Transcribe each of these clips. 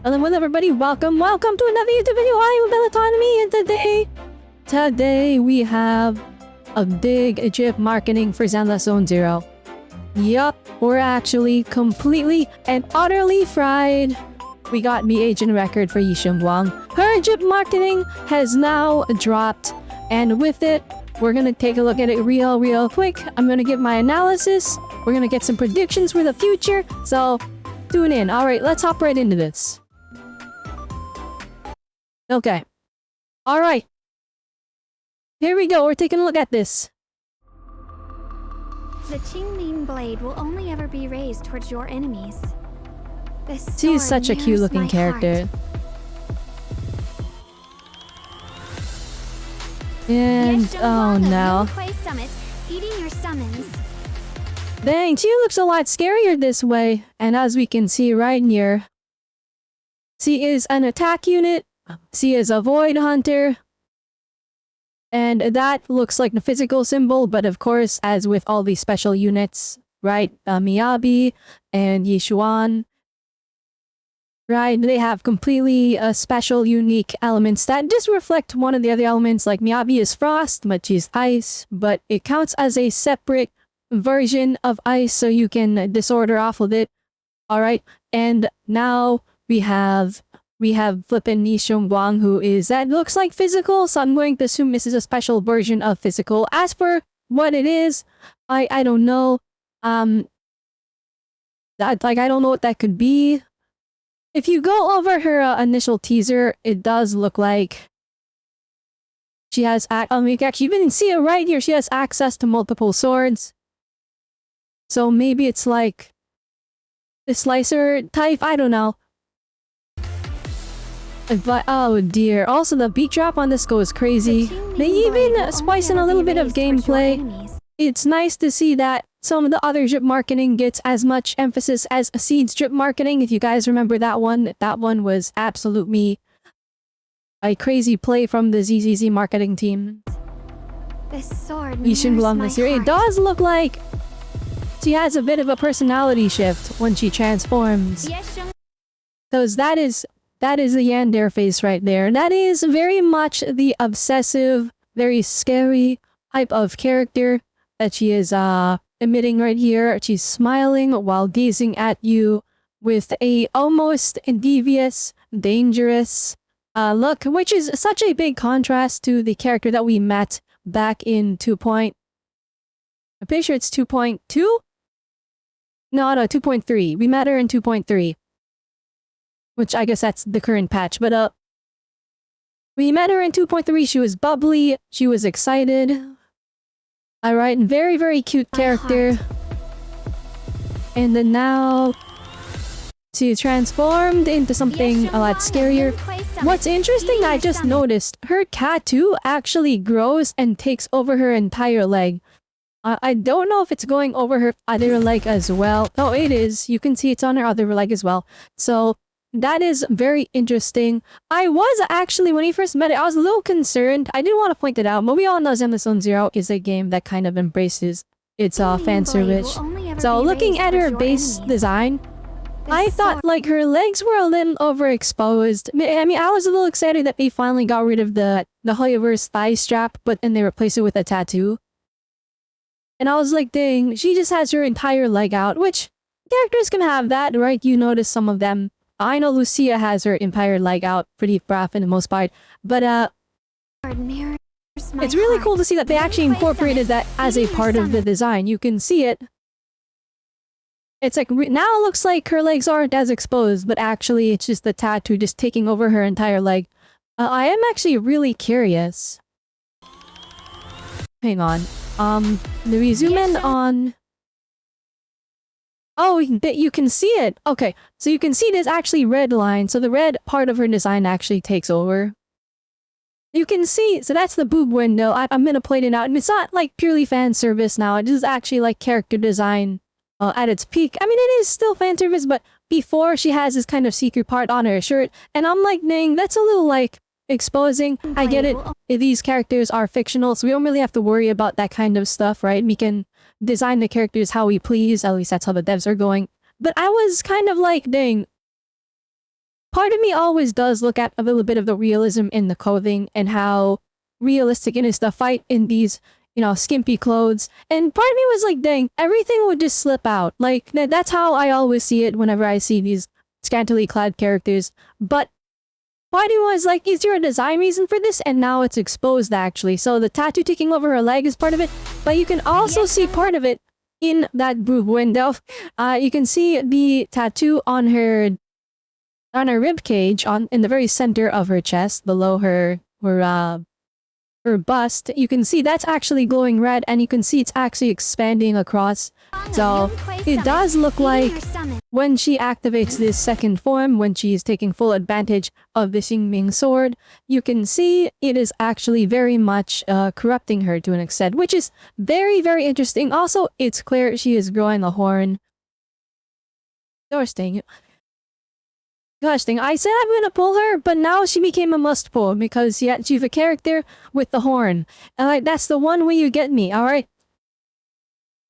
Hello everybody, welcome to another YouTube video. I am Robelle Autonomy, and today we have a big chip marketing for Zenless Zone 0. Yup, we're actually completely and utterly fried. We got me agent record for Shunguang. Her chip marketing has now dropped, and with it, we're gonna take a look at it real quick. I'm gonna give my analysis. We're gonna get some predictions for the future, so tune in. Alright, let's hop right into this. Okay. Alright. Here we go, we're taking a look at this. The Qingming blade will only ever be raised towards your enemies. She's such a cute looking character. And oh no. Dang, she looks a lot scarier this way. And as we can see right here, she is an attack unit. She is a void hunter. And that looks like the physical symbol, but of course, as with all these special units, right? Miyabi and Yishuan, right? They have completely special, unique elements that just reflect one of the other elements. Like Miyabi is frost, but she's ice, but it counts as a separate version of ice, so you can disorder off with it. Alright, and now we have flippin' Shunguang, who is, that looks like physical, so I'm going to assume this is a special version of physical. As for what it is, I don't know. I don't know what that could be. If you go over her initial teaser, it does look like she has, you can even see it right here, she has access to multiple swords. So maybe it's like the slicer type, I don't know. But oh dear, also the beat drop on this goes crazy. They even spice in a little bit of gameplay. It's nice to see that some of the other drip marketing gets as much emphasis as Seed's drip marketing. If you guys remember that one was absolutely a crazy play from the ZZZ marketing team. This sword Shunguang this year. It does look like she has a bit of a personality shift when she transforms. Because that is the Yandere face right there. That is very much the obsessive, very scary type of character that she is emitting right here. She's smiling while gazing at you with a almost devious, dangerous look, which is such a big contrast to the character that we met back in 2. I'm pretty sure it's 2.2? No, 2.3. We met her in 2.3. Which I guess that's the current patch, but we met her in 2.3, she was bubbly, she was excited. Alright, very cute character. And then now she transformed into something a lot scarier. What's interesting, I just noticed, her tattoo actually grows and takes over her entire leg. I don't know if it's going over her other leg as well. Oh, it is. You can see it's on her other leg as well. So that is very interesting. I was actually, when he first met it, I was a little concerned. I didn't want to point it out, but we all know Zenless Zone 0 is a game that kind of embraces its fan service. So looking at her base design, I thought like her legs were a little overexposed. I mean, I was a little excited that they finally got rid of the Hoyoverse thigh strap, but then they replaced it with a tattoo. And I was like, dang, she just has her entire leg out, which characters can have that, right? You notice some of them. I know Lucia has her entire leg out, pretty rough in the most part, but it's really cool to see that they actually incorporated that as a part of the design. You can see it. It's like, now it looks like her legs aren't as exposed, but actually it's just the tattoo just taking over her entire leg. I am actually really curious. Hang on. Do we zoom in on... Oh, you can see it! Okay, so you can see there's actually red line, so the red part of her design actually takes over. You can see, so that's the boob window. I'm gonna point it out, and it's not like purely fan service now, it is actually like character design at its peak. I mean, it is still fan service, but before she has this kind of secret part on her shirt, and I'm like, dang, that's a little like exposing. I get it, these characters are fictional, so we don't really have to worry about that kind of stuff, right? We can design the characters how we please, at least that's how the devs are going. But I was kind of like, dang, part of me always does look at a little bit of the realism in the clothing and how realistic it is to fight in these, you know, skimpy clothes. And part of me was like, dang, everything would just slip out. Like, that's how I always see it whenever I see these scantily clad characters. But part of me was like, is there a design reason for this? And now it's exposed actually. So the tattoo taking over her leg is part of it. But you can also see part of it in that boob window. You can see the tattoo on her rib cage in the very center of her chest, below her bust. You can see that's actually glowing red, and you can see it's actually expanding across. So it does look like when she activates this second form, when she's taking full advantage of the Xingming sword, you can see it is actually very much corrupting her to an extent, which is very, very interesting. Also, it's clear she is growing a horn. Gosh dang it. Gosh dang, I said I'm gonna pull her, but now she became a must pull because she's a character with the horn. And like, that's the one way you get me, alright?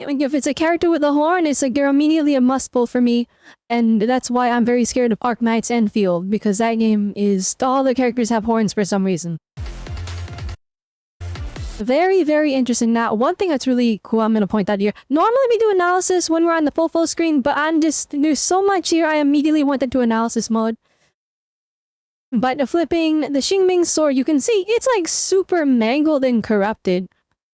If it's a character with a horn, it's like they're immediately a must pull for me. And that's why I'm very scared of Arknight's Enfield, because that game is all the characters have horns for some reason. Very, very interesting. Now, one thing that's really cool I'm gonna point out here. Normally we do analysis when we're on the full screen, but there's so much here I immediately went into analysis mode. But flipping the Xingming sword, you can see it's like super mangled and corrupted.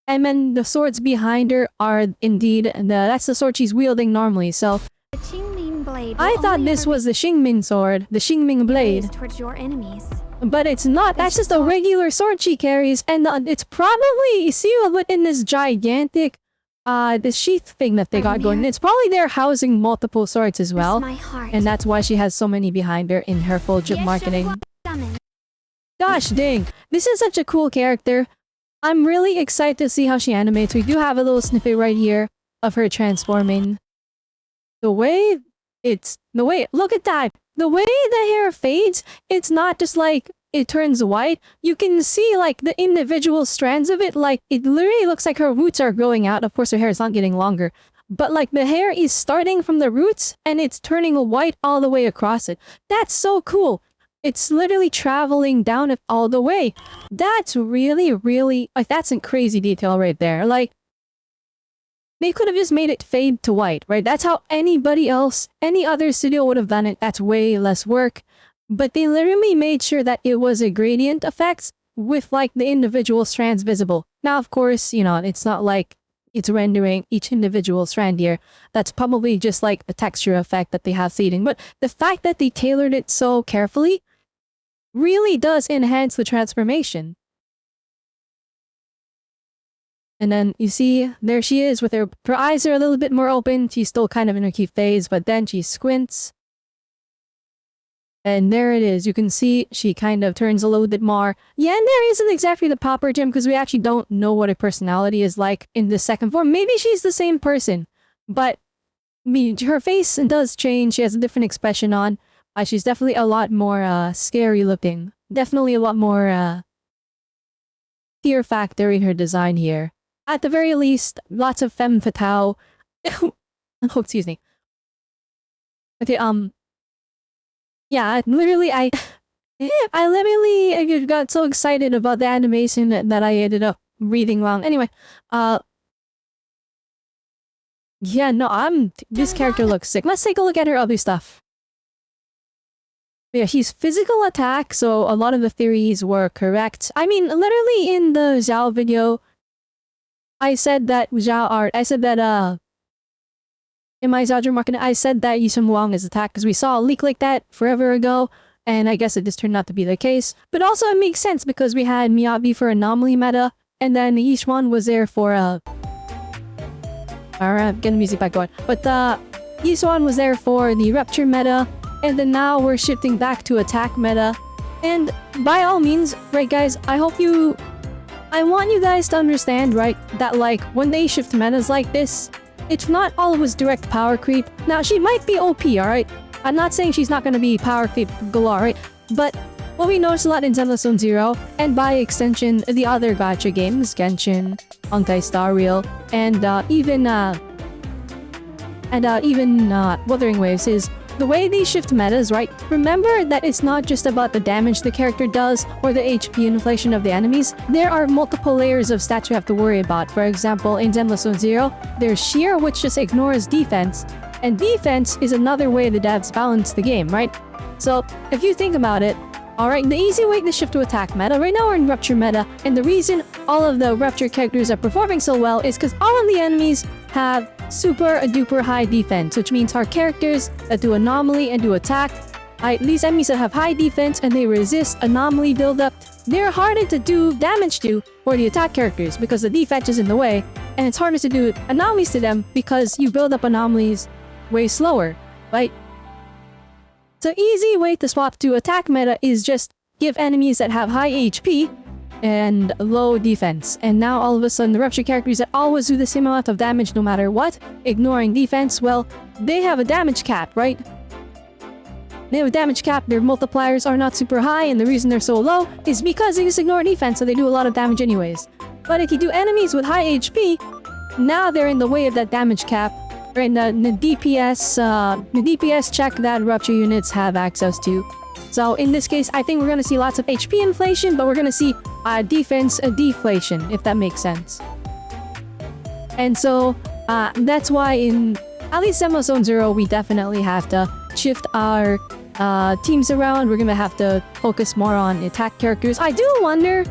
And then the swords behind her are indeed, that's the sword she's wielding normally, so... The Qingming blade I thought this was the Xingming sword, the Xingming blade. Towards your enemies. But it's not. That's just a regular sword she carries, and it's probably, see in this gigantic, this sheath thing that they got going. It's probably they're housing multiple swords as well, and that's why she has so many behind her in her full chip marketing. Gosh dang, this is such a cool character. I'm really excited to see how she animates. We do have a little snippet right here of her transforming. Look at that. The way the hair fades, it's not just like it turns white. You can see like the individual strands of it, like it literally looks like her roots are growing out. Of course, her hair is not getting longer, but like the hair is starting from the roots and it's turning white all the way across it. That's so cool. It's literally traveling down it all the way. That's really, really, like that's a crazy detail right there. Like, they could have just made it fade to white, right? That's how anybody else, any other studio would have done it. That's way less work. But they literally made sure that it was a gradient effects with like the individual strands visible. Now, of course, you know, it's not like it's rendering each individual strand here. That's probably just like a texture effect that they have fading. But the fact that they tailored it so carefully really does enhance the transformation. And then you see, there she is with her eyes are a little bit more open. She's still kind of in her key phase, but then she squints. And there it is. You can see she kind of turns a little bit more. Yeah, and there isn't exactly the proper gem because we actually don't know what her personality is like in the second form. Maybe she's the same person, but her face does change. She has a different expression on. She's definitely a lot more scary looking. Definitely a lot more fear factor in her design here. At the very least, lots of femme fatale. Oh, excuse me. Okay, yeah, literally, I literally got so excited about the animation that I ended up reading wrong. Anyway, yeah, no, this character looks sick. Let's take a look at her other stuff. Yeah, she's physical attack, so a lot of the theories were correct. I mean, literally in the Zhao video, I said that in my Zhao market, I said that Shunguang is attacked because we saw a leak like that forever ago, and I guess it just turned out to be the case. But also it makes sense because we had Miyabi for anomaly meta, and then Yishuan was there for alright, get the music back going. But Yishuan was there for the rupture meta, and then now we're shifting back to attack meta. And by all means, right guys, I want you guys to understand, right, that like when they shift metas like this, it's not always direct power creep. Now, she might be OP, alright? I'm not saying she's not gonna be power creep galore, right? But what we notice a lot in Zenless Zone Zero, and by extension, the other gacha games, Genshin, Honkai Star Rail, and even Wuthering Waves, is the way they shift metas, right? Remember that it's not just about the damage the character does or the HP inflation of the enemies. There are multiple layers of stats you have to worry about. For example, in Zenless Zone 0, there's Sheer, which just ignores defense. And defense is another way the devs balance the game, right? So, if you think about it, alright, the easy way to shift to attack meta, right now we're in Rupture meta, and the reason all of the Rupture characters are performing so well is because all of the enemies have super duper high defense, which means our characters that do anomaly and do attack, these enemies that have high defense and they resist anomaly buildup, they're harder to do damage to for the attack characters because the defense is in the way, and it's harder to do anomalies to them because you build up anomalies way slower, right? So easy way to swap to attack meta is just give enemies that have high HP and low defense. And now all of a sudden the Rupture characters that always do the same amount of damage no matter what, ignoring defense, well, they have a damage cap, right? They have a damage cap, their multipliers are not super high, and the reason they're so low is because they just ignore defense, so they do a lot of damage anyways. But if you do enemies with high HP, now they're in the way of that damage cap, right? The DPS check that Rupture units have access to. So in this case, I think we're gonna see lots of HP inflation, but we're gonna see defense deflation, if that makes sense. And so that's why in at least Zenless Zone 0, we definitely have to shift our teams around. We're gonna have to focus more on attack characters. I do wonder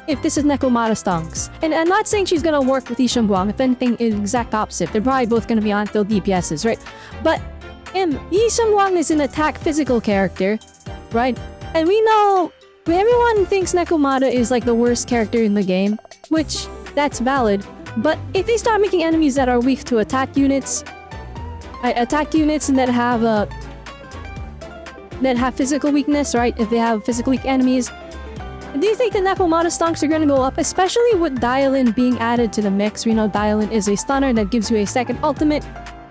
if this is Nekomata stonks. And I'm not saying she's gonna work with Shunguang. If anything, it's exact opposite. They're probably both gonna be on field DPSs, right? But Shunguang is an attack physical character, right? And we know everyone thinks Nekomata is like the worst character in the game, which that's valid. But if they start making enemies that are weak to attack units and that have physical weakness, right? If they have physical weak enemies, do you think the Nekomata stonks are gonna go up? Especially with Dialin being added to the mix. We know Dialin is a stunner that gives you a second ultimate.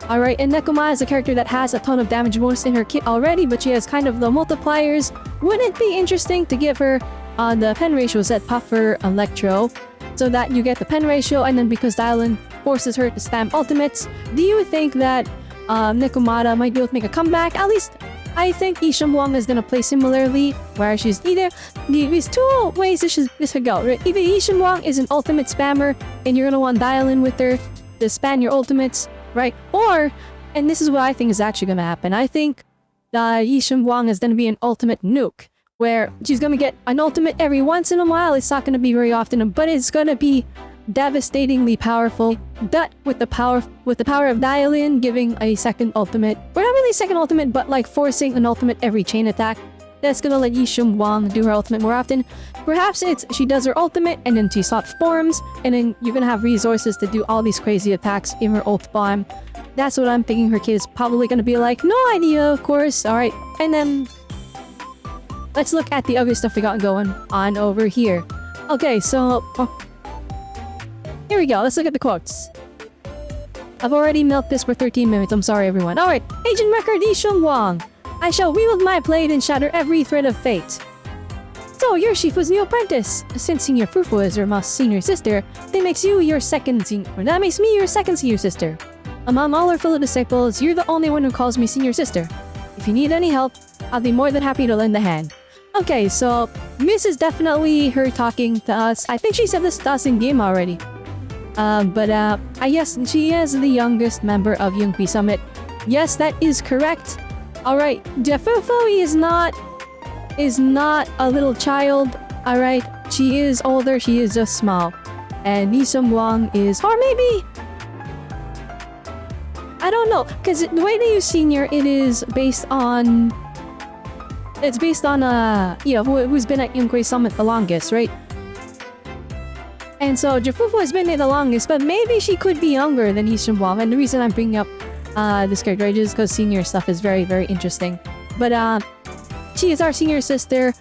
Alright, and Nekomata is a character that has a ton of damage bonus in her kit already, but she has kind of the multipliers. Wouldn't it be interesting to give her the pen ratio set Puffer Electro, so that you get the pen ratio, and then because Dialin forces her to spam ultimates, do you think that Nekomata might be able to make a comeback? At least I think Shunguang is gonna play similarly, where she's either... There's two ways this could go, right? Either Shunguang is an ultimate spammer, and you're gonna want Dialin with her to spam your ultimates, right? Or, and this is what I think is actually gonna happen, I think Shunguang is gonna be an ultimate nuke, where she's gonna get an ultimate every once in a while. It's not gonna be very often, but it's gonna be devastatingly powerful. But with the power of Dialin giving a second ultimate, well, not really second ultimate, but like forcing an ultimate every chain attack, that's gonna let Shunguang do her ultimate more often. Perhaps it's she does her ultimate and then she soft forms, and then you're gonna have resources to do all these crazy attacks in her ult bomb. That's what I'm thinking her kid is probably gonna be like. No idea, of course. Alright, and then let's look at the other stuff we got going on over here. Okay, so here we go. Let's look at the quotes. I've already milked this for 13 minutes. I'm sorry, everyone. Alright, Agent Record Shunguang. I shall wield my blade and shatter every thread of fate. So, you're Shifu's new apprentice. Since Senior Fufu is your most senior sister, that makes me your second senior sister. Among all our fellow disciples, you're the only one who calls me senior sister. If you need any help, I'll be more than happy to lend a hand. Okay, so Miss is definitely her talking to us. I think she said this to us in game already. Yes, she is the youngest member of Yunghui Summit. Yes, that is correct. Alright, Jefufu is not a little child. Alright, she is older, she is just small. And Shunguang is, or maybe, I don't know, because the way they use senior, it's based on who's been at Yunghui Summit the longest, right? And so Jefufu has been there the longest, but maybe she could be younger than Shunguang. And the reason I'm bringing up this character is because senior stuff is very, very interesting. But she is our senior sister.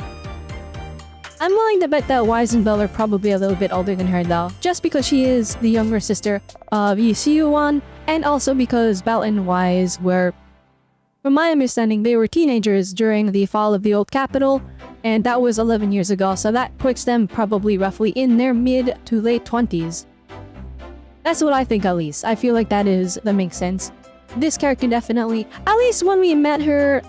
I'm willing to bet that Wise and Belle are probably a little bit older than her though, just because she is the younger sister of Yuan, and also because Belle and Wise were, from my understanding, they were teenagers during the fall of the old capital, and that was 11 years ago, so that puts them probably roughly in their mid to late 20s. That's what I think, at least. I feel like that makes sense. this character definitely, at least when we met her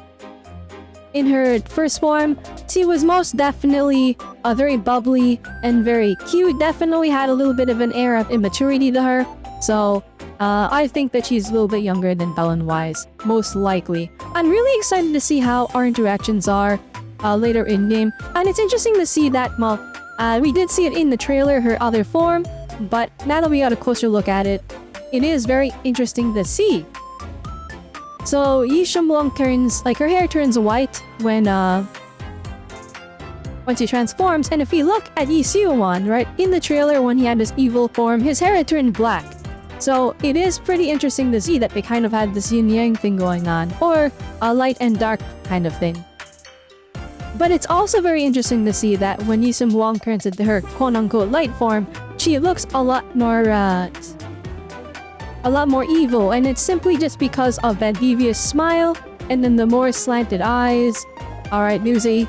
in her first form, she was most definitely very bubbly and very cute. Definitely had a little bit of an air of immaturity to her. So, I think that she's a little bit younger than Bellen-wise, most likely. I'm really excited to see how our interactions are later in game. And it's interesting to see that, well, we did see it in the trailer, her other form, but now that we got a closer look at it, it is very interesting to see. So Shunguang turns, like her hair turns white when she transforms, and if we look at Shunguang, right, in the trailer when he had this evil form, his hair had turned black. So it is pretty interesting to see that they kind of had this yin-yang thing going on, or a light and dark kind of thing. But it's also very interesting to see that when Shunguang turns into her quote-unquote light form, she looks a lot more evil, and it's simply just because of that devious smile, and then the more slanted eyes. Alright, there's a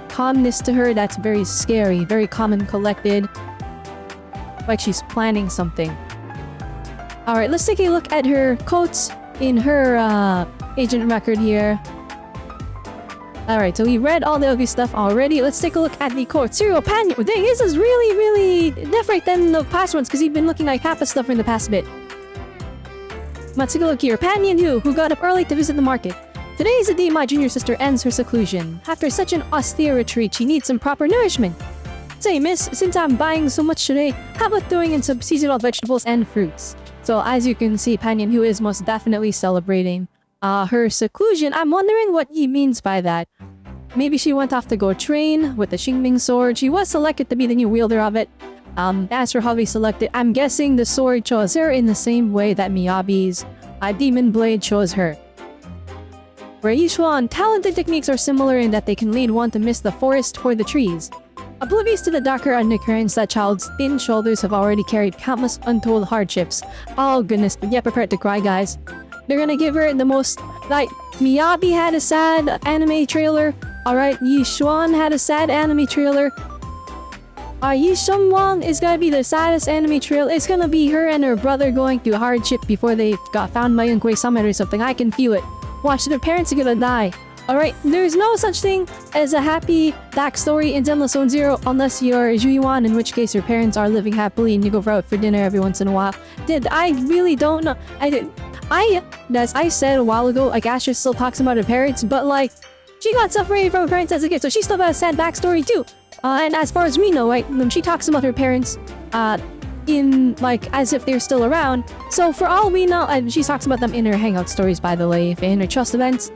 calmness to her that's very scary, very calm and collected, like she's planning something. Alright, let's take a look at her quotes in her agent record here. Alright, so we read all the ugly stuff already. Let's take a look at the quote. Serial Pan. Dang, this is really different than the past ones because you've been looking like half the stuff in the past bit. Let's take a look here. Pan Yin-hu, who got up early to visit the market. Today is the day my junior sister ends her seclusion. After such an austere retreat, she needs some proper nourishment. Say, miss, since I'm buying so much today, how about throwing in some seasonal vegetables and fruits? So as you can see, Pan Yin-hu is most definitely celebrating her seclusion. I'm wondering what he means by that. Maybe she went off to go train with the Xingming sword. She was selected to be the new wielder of it. As for how he selected, I'm guessing the sword chose her in the same way that Miyabi's demon blade chose her. For Yishuan, talented techniques are similar in that they can lead one to miss the forest or the trees. Oblivious to the darker undercurrents, that child's thin shoulders have already carried countless untold hardships. Oh goodness, but get prepared to cry, guys. They're gonna give her the most, like, Miyabi had a sad anime trailer. Alright, Yishuan had a sad anime trailer. Shunguang is gonna be the saddest anime trailer. It's gonna be her and her brother going through hardship before they got found by Youngwei Summit or something. I can feel it. Watch, their parents are gonna die. Alright, there's no such thing as a happy backstory in Zenless Zone Zero unless you're Zhuiyuan, in which case your parents are living happily and you go out for dinner every once in a while. I really don't know. As I said a while ago, like Asher still talks about her parents, but like, she got separated from her parents as a kid, so she still got a sad backstory too. And as far as we know, right, she talks about her parents, in, like, as if they're still around. So for all we know, and she talks about them in her hangout stories, by the way, in her trust events.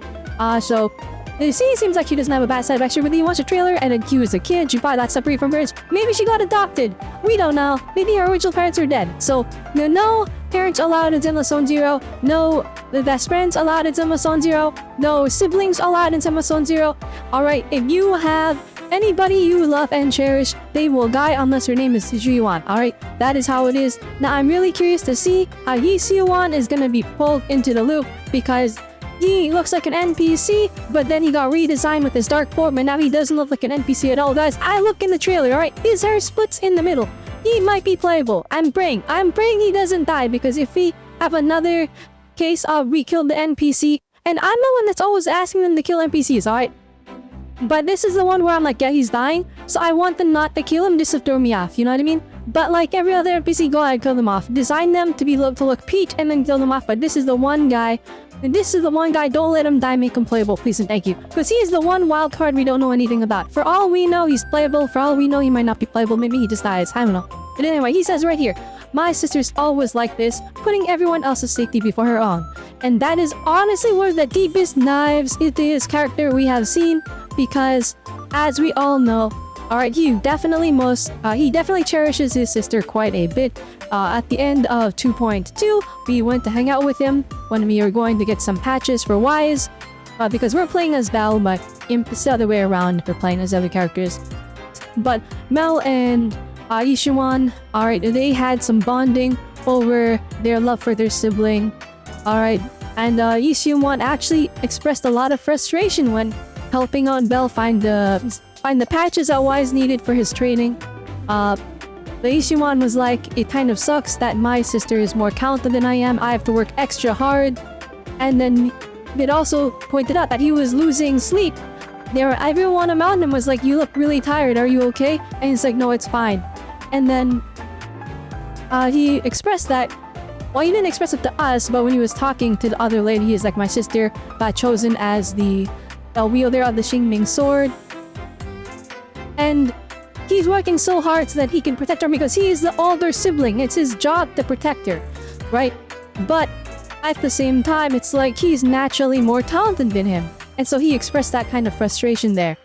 So, it seems like she doesn't have a bad side backstory, but you watch a trailer, and then she was a kid, she probably got separated from parents. Maybe she got adopted. We don't know. Maybe her original parents are dead. So, no parents allowed in Zenless Zone Zero. No best friends allowed in Zenless Zone Zero. No siblings allowed in Zenless Zone Zero. Alright, if you have anybody you love and cherish, they will die unless her name is Zhuiyuan. Alright, that is how it is. Now, I'm really curious to see how Yishuan is gonna be pulled into the loop, because he looks like an NPC, but then he got redesigned with his dark form, and now he doesn't look like an NPC at all. Guys, I look in the trailer, alright? His hair splits in the middle. He might be playable. I'm praying he doesn't die, because if we have another case of we killed the NPC, and I'm the one that's always asking them to kill NPCs, alright? But this is the one where I'm like, yeah, he's dying, so I want them not to kill him just to throw me off, you know what I mean? But like every other NPC, go ahead, kill them off. Design them to look peach and then kill them off, but this is the one guy. And this is the one guy, don't let him die, make him playable, please and thank you. Because he is the one wild card we don't know anything about. For all we know, he's playable. For all we know, he might not be playable. Maybe he just dies. I don't know. But anyway, he says right here, my sister's always like this, putting everyone else's safety before her own. And that is honestly one of the deepest knives into his character we have seen. Because, as we all know, alright, he definitely cherishes his sister quite a bit. At the end of 2.2, we went to hang out with him when we were going to get some patches for Wise. Because we're playing as Val, but it's the other way around, we're playing as other characters. But Mel and Yishuan, alright, they had some bonding over their love for their sibling. Alright, and Yishuan actually expressed a lot of frustration when helping on Bell find the patches that Wise needed for his training. The Yishuan was like, it kind of sucks that my sister is more talented than I am. I have to work extra hard And then it also pointed out that he was losing sleep. Everyone around him was like, "You look really tired, are you okay?" And he's like, "No, it's fine." And then he expressed that, well, he didn't express it to us, but when he was talking to the other lady, he's like, "My sister got chosen as the wielder of the Xingming sword. And he's working so hard so that he can protect her because he is the older sibling. It's his job to protect her, right? But at the same time, it's like he's naturally more talented than him." And so he expressed that kind of frustration there.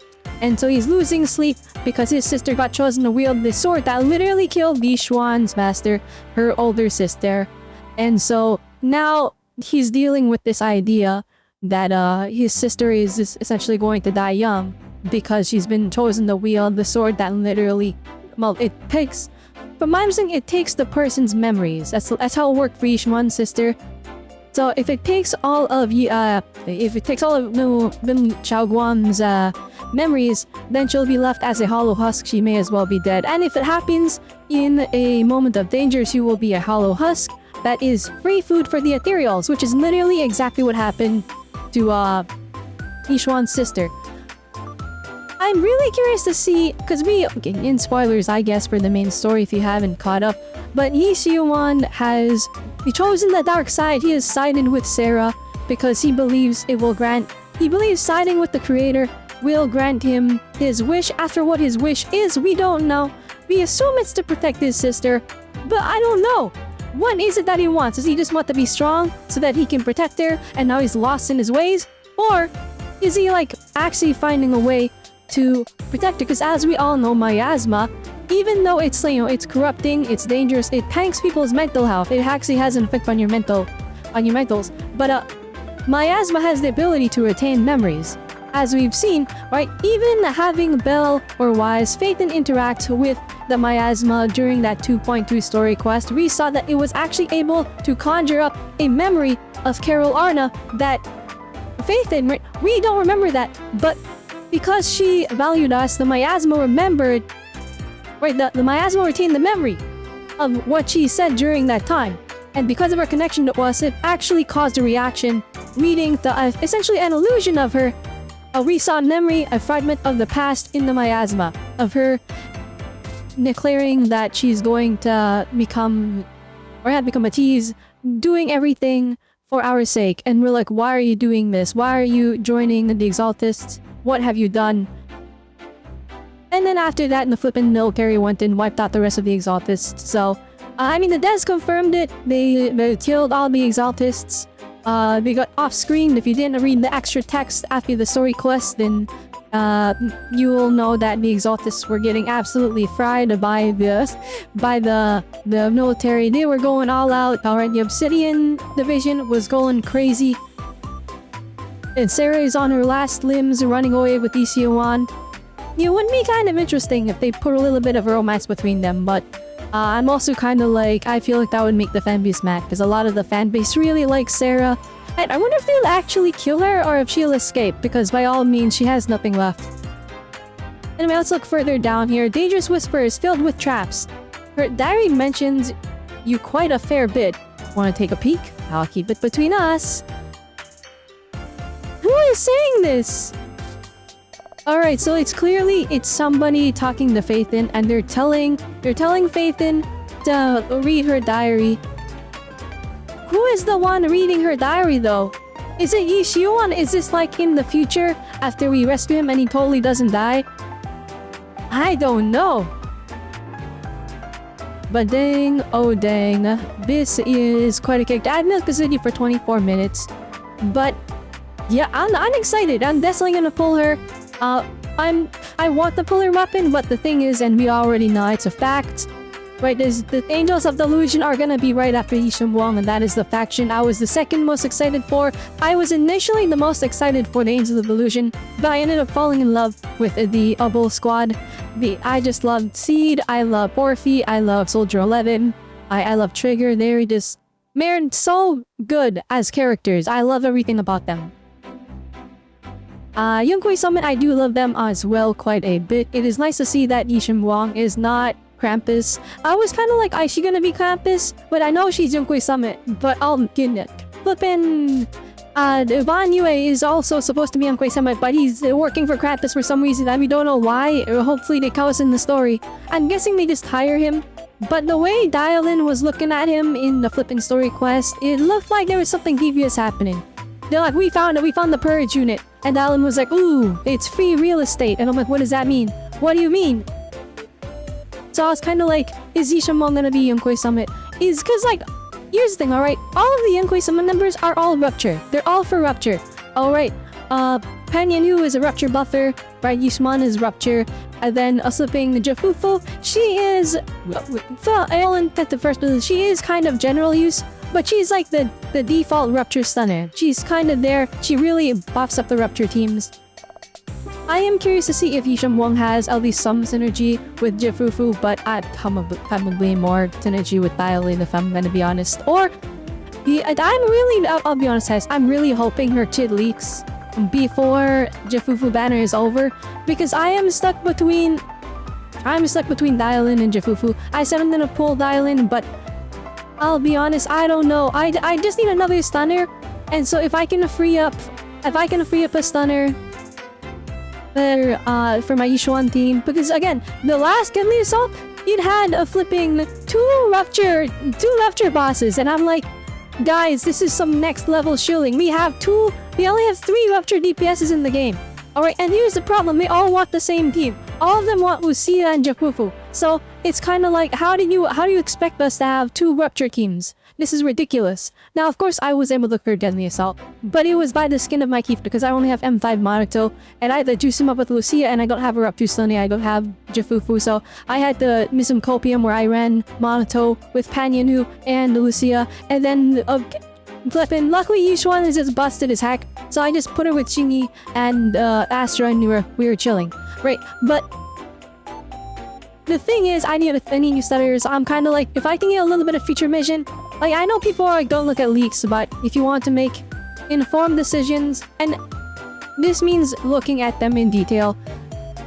And so he's losing sleep because his sister got chosen to wield the sword that literally killed Li Xuan's master, her older sister. And so now he's dealing with this idea that his sister is essentially going to die young because she's been chosen to wield the sword that literally, well, it takes, from my understanding, it takes the person's memories. That's how it worked for Li Xuan's sister. So if it takes all of Lin Xiaoguang's memories, then she'll be left as a hollow husk. She may as well be dead. And if it happens in a moment of danger, she will be a hollow husk that is free food for the ethereals, which is literally exactly what happened to Li Xuan's sister. I'm really curious to see, because in spoilers, I guess, for the main story if you haven't caught up, but Yi Xiuan has chosen the dark side. He has sided with Sarah because he believes siding with the creator will grant him his wish. After what his wish is, we don't know. We assume it's to protect his sister, but I don't know. What is it that he wants? Does he just want to be strong so that he can protect her and now he's lost in his ways? Or is he like actually finding a way to protect her? Because as we all know, miasma, even though it's, you know, it's corrupting, it's dangerous, it tanks people's mental health. It actually has an effect on your mentals. But miasma has the ability to retain memories. As we've seen, right, even having Belle or Wise Phaethon interact with the miasma during that 2.2 story quest, we saw that it was actually able to conjure up a memory of Carol Arna that Phaethon, right, we don't remember that, but because she valued us, the miasma remembered, right, the miasma retained the memory of what she said during that time. And because of her connection to us, it actually caused a reaction, leading to essentially an illusion of her. We saw memory, a fragment of the past in the miasma, of her declaring that she's going to become, or had become a tease, doing everything for our sake. And we're like, why are you doing this? Why are you joining the Exaltists? What have you done? And then after that, in the flippin' military went and wiped out the rest of the Exaltists. So, I mean, the devs confirmed it. They killed all the Exaltists. They got off-screen. If you didn't read the extra text after the story quest, then you will know that the Exaltists were getting absolutely fried by the military. They were going all out. Alright, the Obsidian division was going crazy. And Sarah is on her last limbs running away with Xiuan. It would be kind of interesting if they put a little bit of romance between them, but I'm also kind of like, I feel like that would make the fanbase mad, because a lot of the fanbase really likes Sarah. And I wonder if they'll actually kill her or if she'll escape, because by all means, she has nothing left. Anyway, let's look further down here. Dangerous Whisper is filled with traps. Her diary mentions you quite a fair bit. Want to take a peek? I'll keep it between us. Who is saying this? Alright, so it's somebody talking to Phaethon, and they're telling Phaethon to read her diary. Who is the one reading her diary though? Is it Yi Xiuan? Is this like in the future after we rescue him and he totally doesn't die? I don't know. But dang, oh dang, this is quite a character. I've milked this video for 24 minutes. But yeah, I'm excited. I'm definitely gonna pull her. I want to pull her weapon, but the thing is, and we already know it's a fact, right, the Angels of Delusion are gonna be right after Shunguang, and that is the faction I was the second most excited for. I was initially the most excited for the Angels of Delusion, but I ended up falling in love with the Obel squad. I just loved Seed, I love Orphe, I love Soldier 11, I love Trigger. They're just, they're so good as characters. I love everything about them. Yunhui Summit, I do love them as well quite a bit. It is nice to see that Yi Shunguang is not Krampus. I was kind of like, is she gonna be Krampus? But I know she's Yunhui Summit, but I'll get it. Flippin', Van Yue is also supposed to be on Koi Summit, but he's working for Kratos for some reason and we don't know why. Hopefully they tell us in the story. I'm guessing they just hire him. But the way Dialin was looking at him in the flipping story quest, it looked like there was something devious happening. They're like, we found it, we found the purge unit. And Dialin was like, ooh, it's free real estate. And I'm like, what does that mean? What do you mean? So I was kind of like, is Shunguang gonna be Yonkoi Summit? Is cause like, here's the thing, alright? All of the Yonkoi Summit members are all Rupture. They're all for Rupture. Alright, Pan Yanhu is a Rupture buffer, right? Yishman is Rupture. And then slipping Jafufu, she is, I only at the first position, she is kind of general use, but she's like the default Rupture stunner. She's kind of there, she really buffs up the Rupture teams. I am curious to see if Shunguang has at least some synergy with Jafufu, but I'd probably more synergy with Dialin if I'm gonna be honest. Or, I'll be honest guys, I'm really hoping her kid leaks before Jafufu banner is over, because I am stuck between Dialin and Jafufu. I said I'm gonna pull Dialin, but I'll be honest, I don't know. I just need another stunner, and so if I can free up a stunner for my Yishuan team, because again, the last Deadly Assault, it had a flipping two Rupture bosses, and I'm like, guys, this is some next level shilling. We only have 3 Rupture DPSs in the game. Alright, and here's the problem, they all want the same team. All of them want Lucia and Jafufu. So it's kind of like, how do you expect us to have 2 Rupture teams? This is ridiculous. Now, of course, I was able to clear Deadly Assault, but it was by the skin of my teeth because I only have M5 Monato, and I had to juice him up with Lucia, and I don't have her up to Sunny, I don't have Jafufu, so I had to miss him Copium where I ran Monato with Pan Yanhu and Lucia, and then flipping. Luckily, Yishuan is just busted as heck, so I just put her with Shingy and Astra, and we were chilling, right? But the thing is, I need new stutters. I'm kind of like, if I can get a little bit of feature vision, like I know people are like, don't look at leaks, but if you want to make informed decisions, and this means looking at them in detail.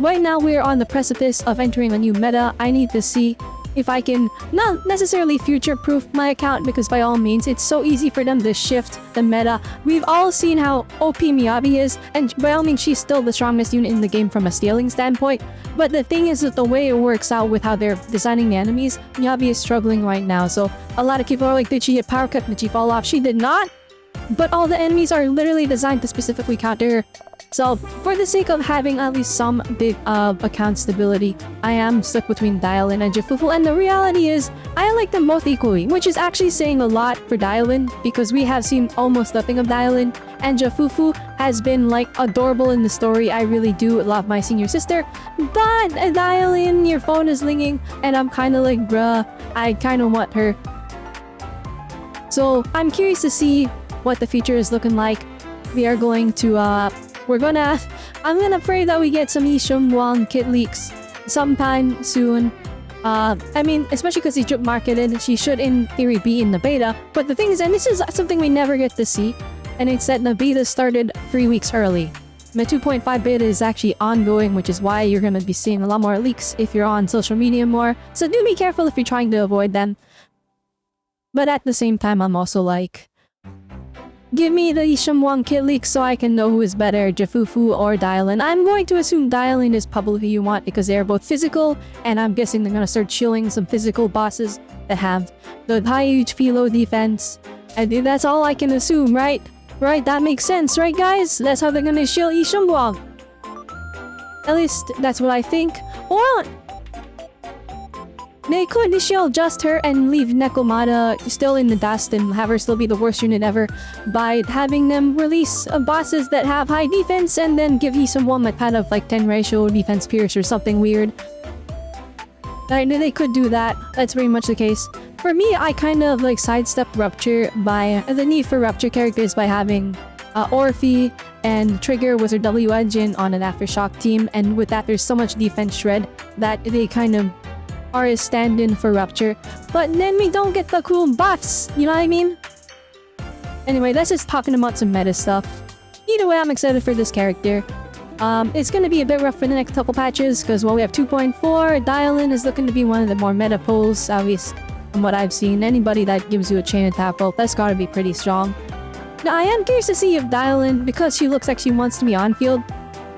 Right now, we're on the precipice of entering a new meta. I need to see if I can not necessarily future-proof my account, because by all means, it's so easy for them to shift the meta. We've all seen how OP Miyabi is, and by all means, she's still the strongest unit in the game from a scaling standpoint. But the thing is that the way it works out with how they're designing the enemies, Miyabi is struggling right now. So a lot of people are like, did she get power cut? Did she fall off? She did not. But all the enemies are literally designed to specifically counter her. So, for the sake of having at least some big account stability, I am stuck between Dialin and Jafufu, and the reality is, I like them both equally, which is actually saying a lot for Dialin, because we have seen almost nothing of Dialin, and Jafufu has been like adorable in the story. I really do love my senior sister, but Dialin, your phone is ringing, and I'm kind of like, bruh, I kind of want her. So, I'm curious to see what the future is looking like. We are going to, I'm gonna pray that we get some Shunguang kit leaks sometime soon. I mean, especially because he's marketed, she should in theory be in the beta. But the thing is, and this is something we never get to see, and it's that the beta started 3 weeks early. The 2.5 beta is actually ongoing, which is why you're gonna be seeing a lot more leaks if you're on social media more. So do be careful if you're trying to avoid them. But at the same time, I'm also like, give me the Shunguang kit leak so I can know who is better, Jafufu or Dialin. I'm going to assume Dialin is probably who you want because they are both physical, and I'm guessing they're gonna start chilling some physical bosses that have the high HP low defense. And that's all I can assume, right? Right, that makes sense, right guys? That's how they're gonna shield Shunguang. At least, that's what I think. Or they could shield just her and leave Nekomata still in the dust and have her still be the worst unit ever by having them release bosses that have high defense and then give Shunguang like kind of like 10 ratio defense pierce or something weird. They could do that. That's very much the case. For me, I kind of like sidestep Rupture by the need for Rupture characters by having Orphe and Trigger with her W engine on an Aftershock team, and with that there's so much defense shred that they kind of are a stand-in for Rupture, but then we don't get the cool buffs, you know what I mean? Anyway, that's just talking about some meta stuff. Either way, I'm excited for this character. It's gonna be a bit rough for the next couple patches, because while we have 2.4, Dialin is looking to be one of the more meta pulls, at least from what I've seen. Anybody that gives you a chain attack ult, that's gotta be pretty strong. Now, I am curious to see if Dylan, because she looks like she wants to be on field,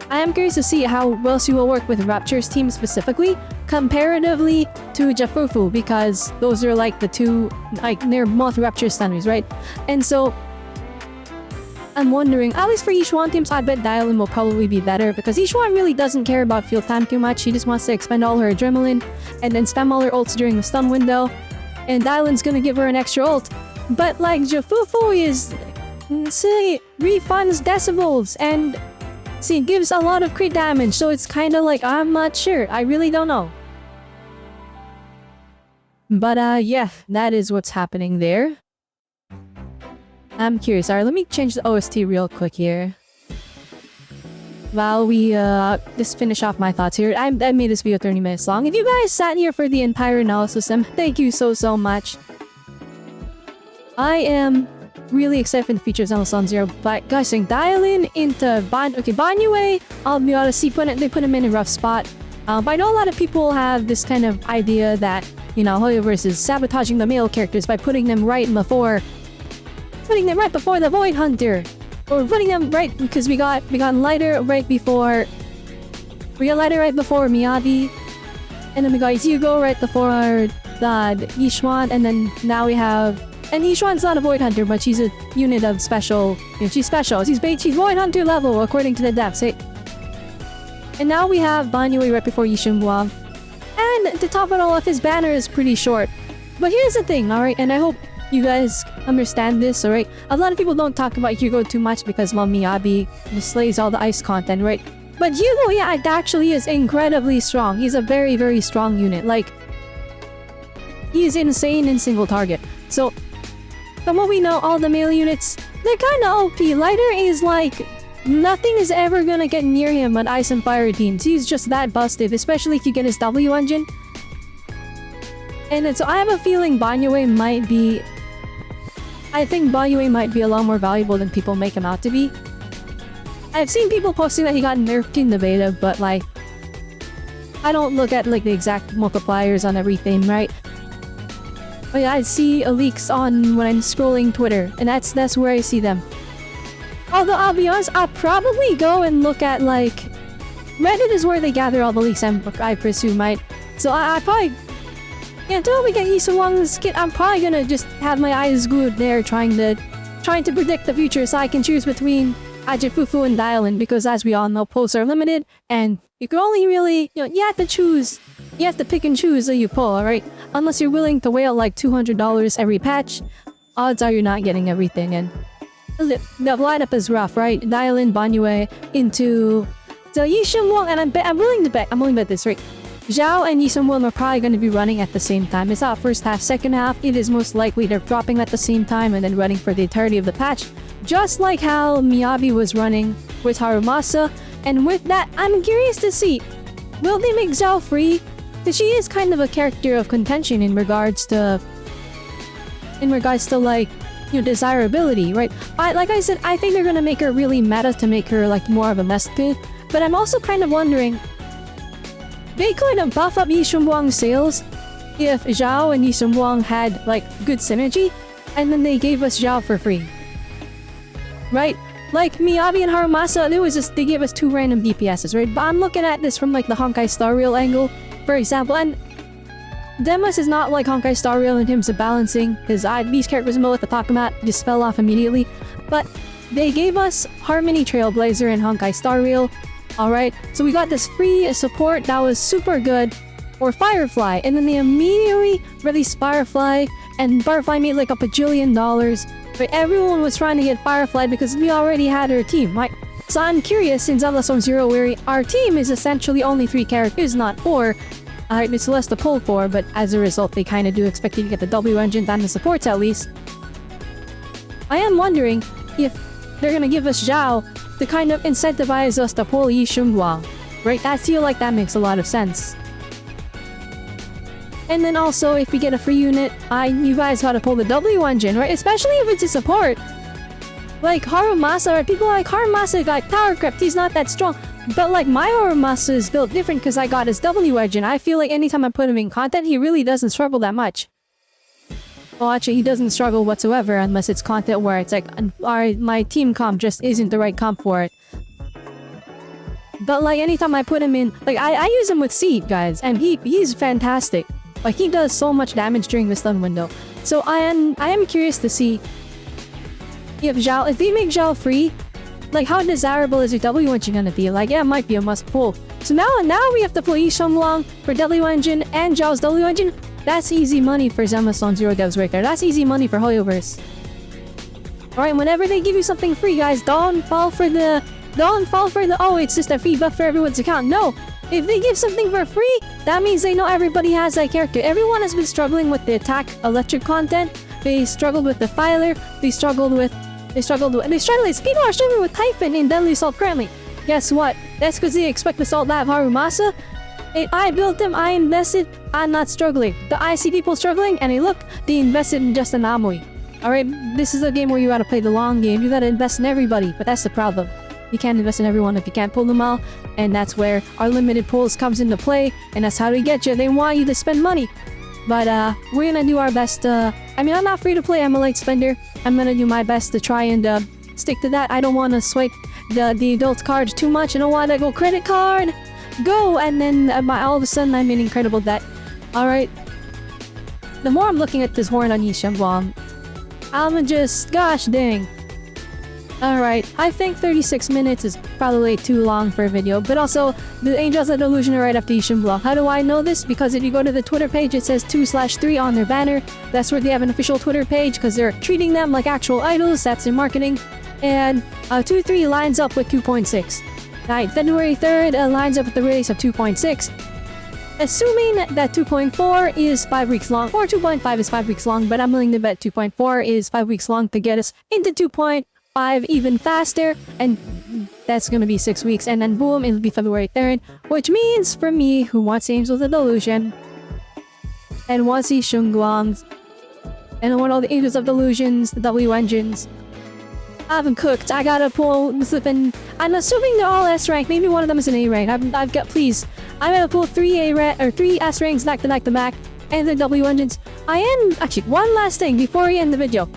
I am curious to see how well she will work with Rapture's team specifically, comparatively to Jafufu, because those are like the two, like they're both Rapture stunners, right? And so, I'm wondering, at least for Yishuan teams, I bet Dylan will probably be better, because Yishuan really doesn't care about field time too much. She just wants to expend all her adrenaline, and then spam all her ults during the stun window, and Dylan's gonna give her an extra ult. But like, Jafufu is, see, refunds decibels, and see, it gives a lot of crit damage, so it's kind of like, I'm not sure. I really don't know. But yeah, that is what's happening there. I'm curious. Alright, let me change the OST real quick here. While we just finish off my thoughts here. I made this video 30 minutes long. If you guys sat here for the entire analysis, thank you so much. I am really excited for the features on Sun Zero, but guys, saying Dylan into Banyue, I'll be honest, they put him in a rough spot. But I know a lot of people have this kind of idea that, you know, Hoyoverse is sabotaging the male characters by putting them right before the Void Hunter, or putting them right because we got Lighter right before Miyabi, and then we got Izugo right before the Yishuan, and then now we have. And Yishuan's not a Void Hunter, but she's a unit of special. You know, she's special. She's Void Hunter level, according to the devs. Right? And now we have Banyue right before Shunguang. And to top it all off, his banner is pretty short. But here's the thing, alright? And I hope you guys understand this, alright? A lot of people don't talk about Hugo too much because, well, Miyabi displays all the ice content, right? But Hugo, yeah, it actually is incredibly strong. He's a very strong unit. Like, he is insane in single target. So, from what we know, all the male units, they're kinda OP. Lighter is like, nothing is ever gonna get near him on Ice and Fire teams. He's just that busted, especially if you get his W engine. And then, so I have a feeling Banyue might be... I think Banyue might be a lot more valuable than people make him out to be. I've seen people posting that he got nerfed in the beta, but like... I don't look at like the exact multipliers on everything, right? But yeah, I see leaks on when I'm scrolling Twitter, and that's where I see them. Although I'll be honest, I'll probably go and look at like... Reddit is where they gather all the leaks, I presume, right? So I probably... Yeah, until we get Yishuang's kit, I'm probably gonna just have my eyes glued there trying to predict the future so I can choose between Ajifufu and Dylan, because as we all know, polls are limited, and you can only really... You know, you have to choose... You have to pick and choose who you pull, alright? Unless you're willing to whale like $200 every patch, odds are you're not getting everything, and the lineup is rough, right? Dylan, Banyue, into the Yishuang, and I'm willing to bet this, right? Zhao and Yishuang are probably going to be running at the same time. It's not first half, second half. It is most likely they're dropping at the same time and then running for the entirety of the patch. Just like how Miyabi was running with Harumasa. And with that, I'm curious to see, will they make Zhao free? Because she is kind of a character of contention in regards to like, you know, desirability, right? Like I said, I think they're gonna make her really meta to make her like more of a mess pit. But I'm also kind of wondering, they could have buff up Yishuang's sales if Zhao and Yishuang had like good synergy, and then they gave us Zhao for free, right? Like Miyabi and Harumasa, they gave us 2 random DPSs, right? But I'm looking at this from like the Honkai Star Rail angle. For example, and Demus is not like Honkai Star Rail in terms of balancing, because these characters in Molith Takuma just fell off immediately. But they gave us Harmony Trailblazer and Honkai Star Rail, alright? So we got this free support that was super good for Firefly, and then they immediately released Firefly, and Firefly made like $1 bajillion, but everyone was trying to get Firefly because we already had her team, right? So I'm curious, in Zenless on Zero, where our team is essentially only 3 characters, not 4. It's less to pull for, but as a result, they kind of do expect you to get the W engine and the supports at least. I am wondering if they're gonna give us Zhao to kind of incentivize us to pull Shunguang, right? I feel like that makes a lot of sense. And then also, if we get a free unit, you guys gotta pull the W engine, right? Especially if it's a support. Like Harumasa, right? People are like, Harumasa got power crept, he's not that strong. But like, my Harumasa is built different because I got his W engine. I feel like anytime I put him in content, he really doesn't struggle that much. Well, actually, he doesn't struggle whatsoever unless it's content where it's like, my team comp just isn't the right comp for it. But like anytime I put him in, like I use him with Seed, guys, and he's fantastic. Like he does so much damage during the stun window. So I am curious to see if they make Zhao free, like how desirable is your W engine gonna be? Like yeah, it might be a must pull. So now we have to pull Shunguang for W engine and Zhao's W engine. That's easy money for Zenless on Zero Devs right there. That's easy money for Hoyoverse. Alright, whenever they give you something free, guys, don't fall for the oh, it's just a free buff for everyone's account. No! If they give something for free, that means they know everybody has that character. Everyone has been struggling with the attack electric content. They struggled with the Filer. People are struggling with Typhon in Deadly Assault currently. Guess what? That's because they expect Assault to have Harumasa. I built them, I invested, I'm not struggling. I see people struggling, and look, they invested in just an Amoy. Alright, this is a game where you gotta play the long game. You gotta invest in everybody, but that's the problem. You can't invest in everyone if you can't pull them all, and that's where our limited pulls comes into play, and that's how they get you. They want you to spend money. But we're gonna do our best. I'm not free to play, I'm a light spender. I'm gonna do my best to try and stick to that. I don't want to swipe the adult cards too much. I don't want to go credit card, go, and then all of a sudden I'm in incredible debt. Alright. The more I'm looking at this horn on Shunguang, I'm just, gosh dang. Alright, I think 36 minutes is probably too long for a video, but also, the Angels of Delusion are right after Shunguang. How do I know this? Because if you go to the Twitter page, it says 2/3 on their banner. That's where they have an official Twitter page, because they're treating them like actual idols, that's their marketing. And 2.3 lines up with 2.6. Alright, February 3rd lines up with the release of 2.6. Assuming that 2.4 is 5 weeks long, or 2.5 is 5 weeks long, but I'm willing to bet 2.4 is 5 weeks long to get us into 2.5 even faster, and that's gonna be 6 weeks, and then boom, it'll be February 3rd, which means for me, who wants Angels of Delusion, and wants these Shunguangs, and I want all the Angels of Delusions, the W engines, I haven't cooked. I gotta pull flippin'. I'm assuming they're all S rank. Maybe one of them is an A rank. I've got, please. I'm gonna pull 3 S ranks back to back, and the W engines. Actually, one last thing before we end the video.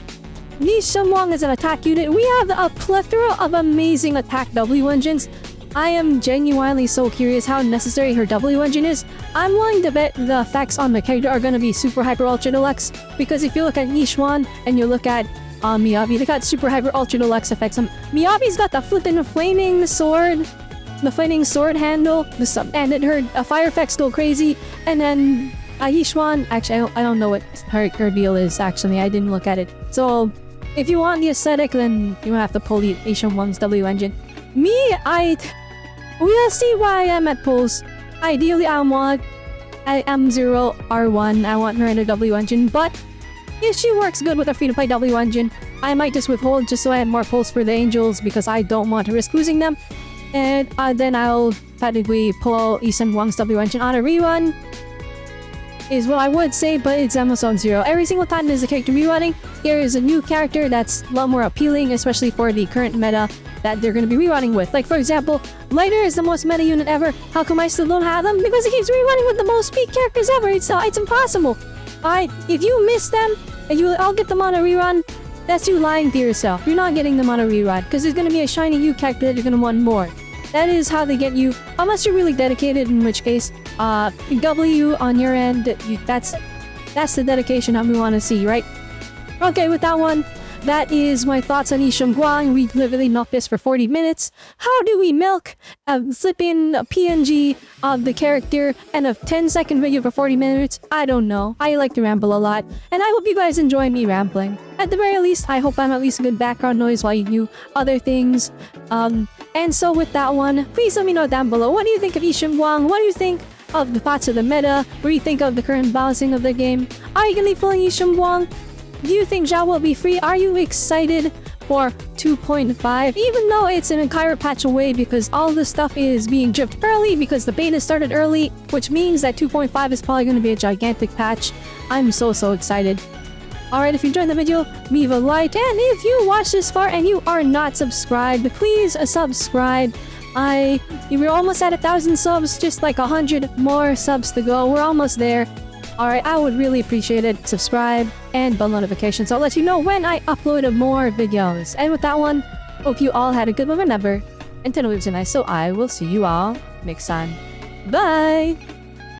Shunguang is an attack unit. We have a plethora of amazing attack W engines. I am genuinely so curious how necessary her W engine is. I'm willing to bet the effects on the character are gonna be super hyper ultra deluxe, because if you look at Nishwan and you look at Miyabi, they got super hyper ultra deluxe effects. Miyabi's got the flippin' flaming sword, the flaming sword handle, and her fire effects go crazy. And then Yishuan, actually I don't know what her deal is. Actually, I didn't look at it. So if you want the aesthetic, then you have to pull the Shunguang's W engine. We'll see why I am at pulls. Ideally, I am 0 R1. I want her in a W engine, but if she works good with a free-to-play W engine, I might just withhold just so I have more pulls for the Angels, because I don't want to risk losing them. And then I'll technically pull Shunguang's W engine on a rerun, is what I would say, but it's Amazon Zero. Every single time there's a character rerunning, here is a new character that's a lot more appealing, especially for the current meta that they're going to be rerunning with. Like, for example, Lighter is the most meta unit ever. How come I still don't have them? Because he keeps rerunning with the most peak characters ever. It's impossible. Alright, if you miss them, and I'll get them on a rerun, that's you lying to yourself. You're not getting them on a rerun, because there's going to be a shiny U character that you're going to want more. That is how they get you, unless you're really dedicated, in which case, W on your end, that's the dedication that we want to see, right? Okay, with that one, that is my thoughts on Shunguang. We literally knocked this for 40 minutes. How do we milk slip in a PNG of the character and a 10-second video for 40 minutes? I don't know. I like to ramble a lot, and I hope you guys enjoy me rambling. At the very least, I hope I'm at least a good background noise while you do other things. And so with that one, please let me know down below. What do you think of Shunguang? What do you think of the thoughts of the meta? What do you think of the current balancing of the game? Are you gonna be pulling Shunguang? Do you think Zhao will be free? Are you excited for 2.5? Even though it's in a Kyra patch away, because all the stuff is being dripped early because the beta started early, which means that 2.5 is probably going to be a gigantic patch. I'm so excited. Alright, if you enjoyed the video, leave a like, and if you watched this far and you are not subscribed, please subscribe. We're almost at 1,000 subs, just like 100 more subs to go. We're almost there. Alright, I would really appreciate it. Subscribe and bell notifications. I'll let you know when I upload more videos. And with that one, hope you all had a good one. Remember, and 10 weeks are nice, so I will see you all next time. Bye!